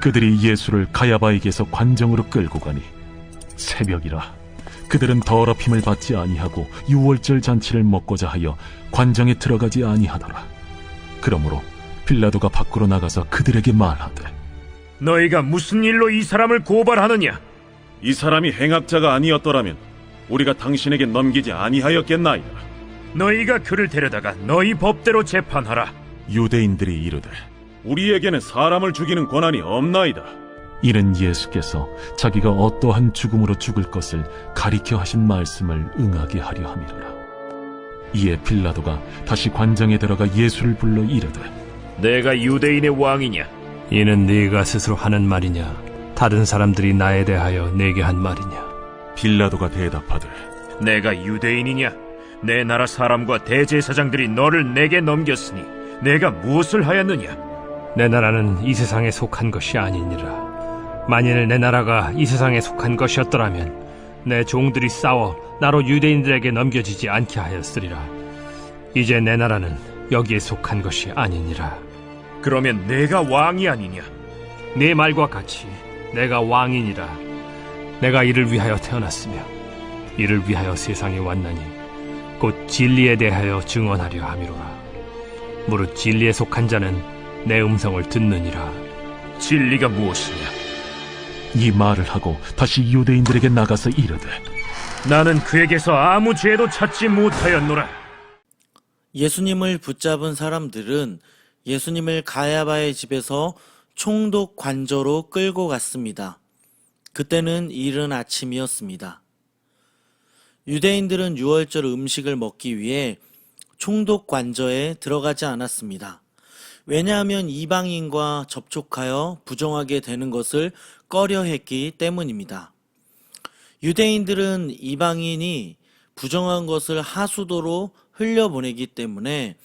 그들이 예수를 가야바에게서 관정으로 끌고 가니 새벽이라 그들은 더럽힘을 받지 아니하고 유월절 잔치를 먹고자 하여 관정에 들어가지 아니하더라. 그러므로 빌라도가 밖으로 나가서 그들에게 말하되, 너희가 무슨 일로 이 사람을 고발하느냐? 이 사람이 행악자가 아니었더라면 우리가 당신에게 넘기지 아니하였겠나이다. 너희가 그를 데려다가 너희 법대로 재판하라. 유대인들이 이르되, 우리에게는 사람을 죽이는 권한이 없나이다. 이는 예수께서 자기가 어떠한 죽음으로 죽을 것을 가리켜 하신 말씀을 응하게 하려 함이로라. 이에 빌라도가 다시 관정에 들어가 예수를 불러 이르되, 내가 유대인의 왕이냐? 이는 네가 스스로 하는 말이냐? 다른 사람들이 나에 대하여 내게 한 말이냐? 빌라도가 대답하되, 내가 유대인이냐? 내 나라 사람과 대제사장들이 너를 내게 넘겼으니 내가 무엇을 하였느냐? 내 나라는 이 세상에 속한 것이 아니니라. 만일 내 나라가 이 세상에 속한 것이었더라면 내 종들이 싸워 나로 유대인들에게 넘겨지지 않게 하였으리라. 이제 내 나라는 여기에 속한 것이 아니니라. 그러면 내가 왕이 아니냐? 네 말과 같이 내가 왕이니라. 내가 이를 위하여 태어났으며 이를 위하여 세상에 왔나니 곧 진리에 대하여 증언하려 함이로라. 무릇 진리에 속한 자는 내 음성을 듣느니라. 진리가 무엇이냐? 이 말을 하고 다시 유대인들에게 나가서 이르되, 나는 그에게서 아무 죄도 찾지 못하였노라. 예수님을 붙잡은 사람들은 예수님을 가야바의 집에서 총독 관저로 끌고 갔습니다. 그때는 이른 아침이었습니다. 유대인들은 유월절 음식을 먹기 위해 총독 관저에 들어가지 않았습니다. 왜냐하면 이방인과 접촉하여 부정하게 되는 것을 꺼려했기 때문입니다. 유대인들은 이방인이 부정한 것을 하수도로 흘려보내기 때문에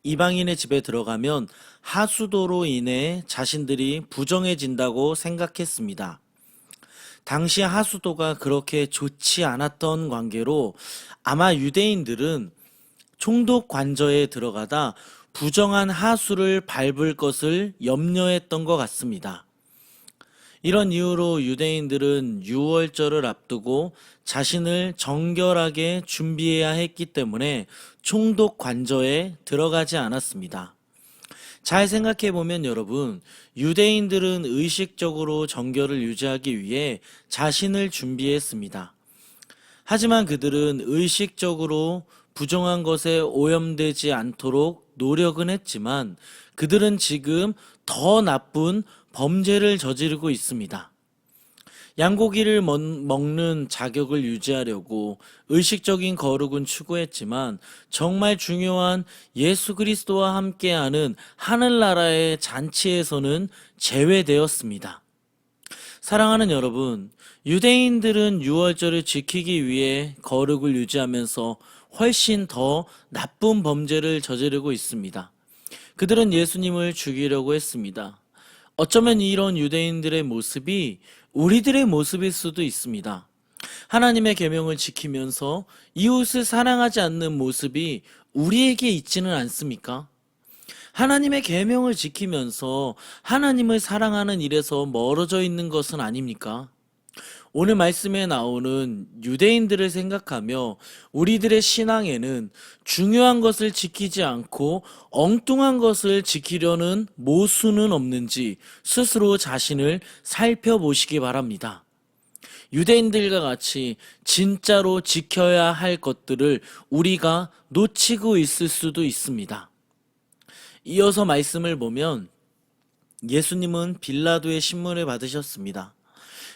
이방인의 집에 들어가면 하수도로 인해 자신들이 부정해진다고 생각했습니다. 당시 하수도가 그렇게 좋지 않았던 관계로 아마 유대인들은 총독 관저에 들어가다 부정한 하수를 밟을 것을 염려했던 것 같습니다. 이런 이유로 유대인들은 유월절을 앞두고 자신을 정결하게 준비해야 했기 때문에 총독 관저에 들어가지 않았습니다. 잘 생각해 보면 여러분, 유대인들은 의식적으로 정결을 유지하기 위해 자신을 준비했습니다. 하지만 그들은 의식적으로 부정한 것에 오염되지 않도록 노력은 했지만 그들은 지금 더 나쁜 범죄를 저지르고 있습니다. 양고기를 먹는 자격을 유지하려고 의식적인 거룩은 추구했지만 정말 중요한 예수 그리스도와 함께하는 하늘나라의 잔치에서는 제외되었습니다. 사랑하는 여러분, 유대인들은 유월절을 지키기 위해 거룩을 유지하면서 훨씬 더 나쁜 범죄를 저지르고 있습니다. 그들은 예수님을 죽이려고 했습니다. 어쩌면 이런 유대인들의 모습이 우리들의 모습일 수도 있습니다. 하나님의 계명을 지키면서 이웃을 사랑하지 않는 모습이 우리에게 있지는 않습니까? 하나님의 계명을 지키면서 하나님을 사랑하는 일에서 멀어져 있는 것은 아닙니까? 오늘 말씀에 나오는 유대인들을 생각하며 우리들의 신앙에는 중요한 것을 지키지 않고 엉뚱한 것을 지키려는 모순은 없는지 스스로 자신을 살펴보시기 바랍니다. 유대인들과 같이 진짜로 지켜야 할 것들을 우리가 놓치고 있을 수도 있습니다. 이어서 말씀을 보면 예수님은 빌라도의 신문을 받으셨습니다.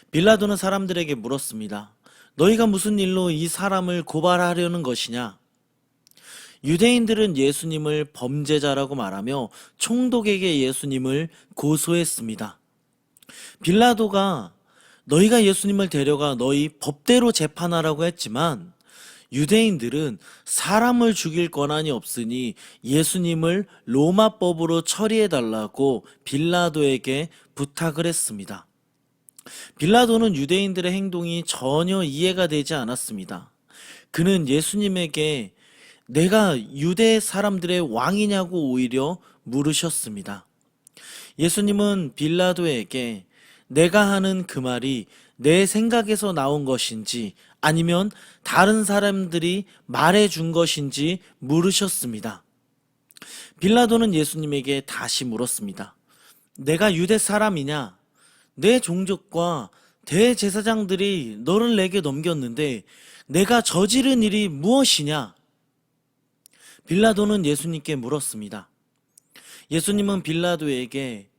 빌라도는 사람들에게 물었습니다. 너희가 무슨 일로 이 사람을 고발하려는 것이냐? 유대인들은 예수님을 범죄자라고 말하며 총독에게 예수님을 고소했습니다. 빌라도가 너희가 예수님을 데려가 너희 법대로 재판하라고 했지만 유대인들은 사람을 죽일 권한이 없으니 예수님을 로마법으로 처리해달라고 빌라도에게 부탁을 했습니다. 빌라도는 유대인들의 행동이 전혀 이해가 되지 않았습니다. 그는 예수님에게 내가 유대 사람들의 왕이냐고 오히려 물으셨습니다. 예수님은 빌라도에게 내가 하는 그 말이 내 생각에서 나온 것인지 아니면 다른 사람들이 말해준 것인지 물으셨습니다. 빌라도는 예수님에게 다시 물었습니다. 내가 유대 사람이냐? 내 종족과 대제사장들이 너를 내게 넘겼는데 내가 저지른 일이 무엇이냐? 빌라도는 예수님께 물었습니다. 예수님은 빌라도에게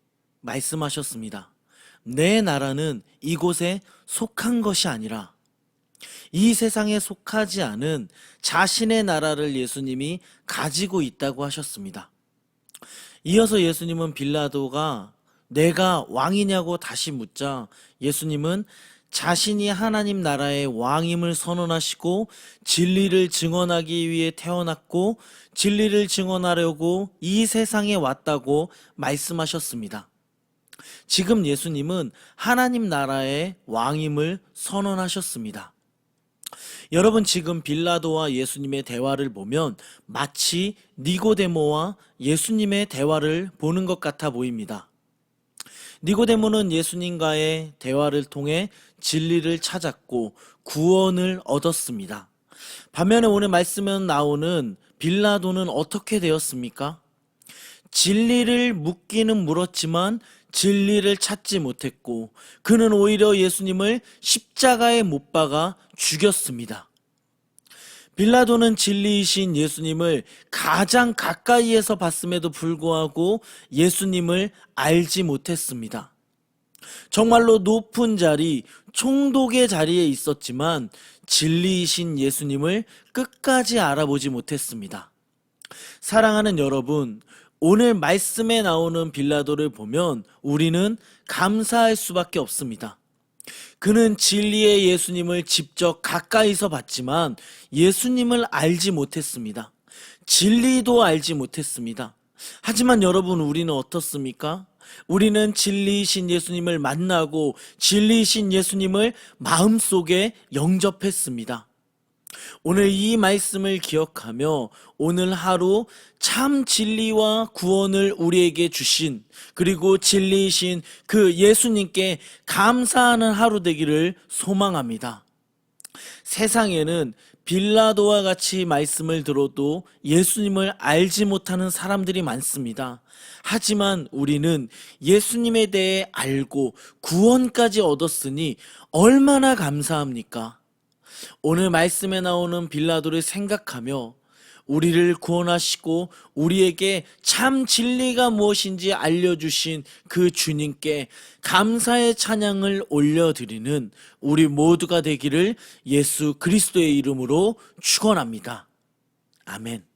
말씀하셨습니다. 내 나라는 이곳에 속한 것이 아니라 이 세상에 속하지 않은 자신의 나라를 예수님이 가지고 있다고 하셨습니다. 이어서 예수님은 빌라도가 내가 왕이냐고 다시 묻자 예수님은 자신이 하나님 나라의 왕임을 선언하시고 진리를 증언하기 위해 태어났고 진리를 증언하려고 이 세상에 왔다고 말씀하셨습니다. 지금 예수님은 하나님 나라의 왕임을 선언하셨습니다. 여러분, 지금 빌라도와 예수님의 대화를 보면 마치 니고데모와 예수님의 대화를 보는 것 같아 보입니다. 니고데모는 예수님과의 대화를 통해 진리를 찾았고 구원을 얻었습니다. 반면에 오늘 말씀에 나오는 빌라도는 어떻게 되었습니까? 진리를 묻기는 물었지만 진리를 찾지 못했고 그는 오히려 예수님을 십자가에 못 박아 죽였습니다. 빌라도는 진리이신 예수님을 가장 가까이에서 봤음에도 불구하고 예수님을 알지 못했습니다. 정말로 높은 자리, 총독의 자리에 있었지만 진리이신 예수님을 끝까지 알아보지 못했습니다. 사랑하는 여러분, 오늘 말씀에 나오는 빌라도를 보면 우리는 감사할 수밖에 없습니다. 그는 진리의 예수님을 직접 가까이서 봤지만 예수님을 알지 못했습니다. 진리도 알지 못했습니다. 하지만 여러분, 우리는 어떻습니까? 우리는 진리이신 예수님을 만나고 진리이신 예수님을 마음속에 영접했습니다. 오늘 이 말씀을 기억하며 오늘 하루 참 진리와 구원을 우리에게 주신 그리고 진리이신 그 예수님께 감사하는 하루 되기를 소망합니다. 세상에는 빌라도와 같이 말씀을 들어도 예수님을 알지 못하는 사람들이 많습니다. 하지만 우리는 예수님에 대해 알고 구원까지 얻었으니 얼마나 감사합니까? 오늘 말씀에 나오는 빌라도를 생각하며 우리를 구원하시고 우리에게 참 진리가 무엇인지 알려주신 그 주님께 감사의 찬양을 올려드리는 우리 모두가 되기를 예수 그리스도의 이름으로 축원합니다. 아멘.